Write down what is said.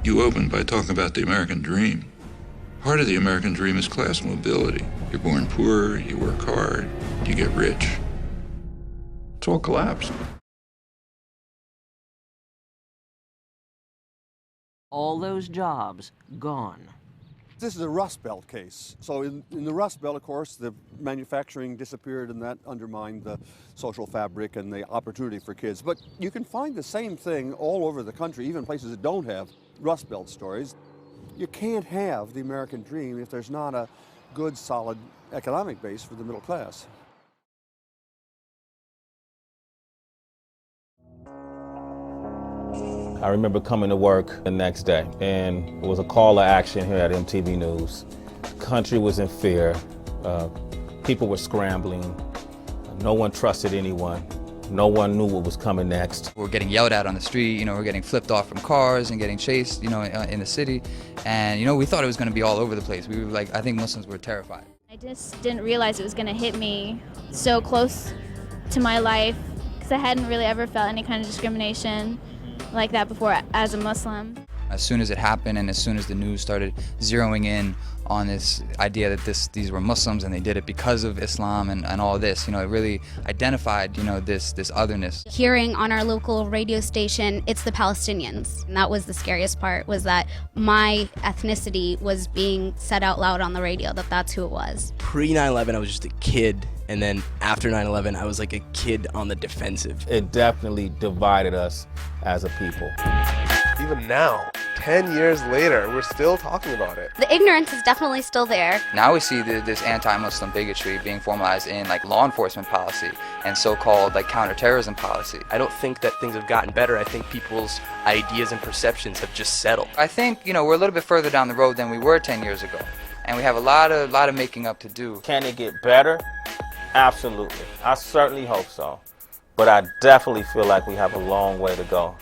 You open by talking about the American dream. Part of the American dream is class mobility. You're born poor, you work hard, you get rich. It's all collapsed. All those jobs gone. This is a Rust Belt case. So in the Rust Belt, of course, the manufacturing disappeared and that undermined the social fabric and the opportunity for kids. But you can find the same thing all over the country, even places that don't have Rust Belt stories. You can't have the American dream if there's not a good, solid economic base for the middle class. I remember coming to work the next day, and it was a call to action here at MTV News. The country was in fear. People were scrambling. No one trusted anyone. No one knew what was coming next. We're getting yelled at on the street, you know, we're getting flipped off from cars and getting chased, you know, in the city. And, you know, we thought it was going to be all over the place. We were like, I think Muslims were terrified. I just didn't realize it was going to hit me so close to my life, because I hadn't really ever felt any kind of discrimination like that before as a Muslim. As soon as it happened and as soon as the news started zeroing in on this idea that these were Muslims and they did it because of Islam and all this, you know, it really identified, you know, this otherness. Hearing on our local radio station, it's the Palestinians. And that was the scariest part, was that my ethnicity was being said out loud on the radio, that's who it was. Pre 9/11, I was just a kid. And then after 9/11, I was like a kid on the defensive. It definitely divided us as a people. Even now, 10 years later, we're still talking about it. The ignorance is definitely still there. Now we see this anti-Muslim bigotry being formalized in like law enforcement policy and so-called like counterterrorism policy. I don't think that things have gotten better. I think people's ideas and perceptions have just settled. I think, you know, we're a little bit further down the road than we were 10 years ago. And we have a lot of making up to do. Can it get better? Absolutely. I certainly hope so. But I definitely feel like we have a long way to go.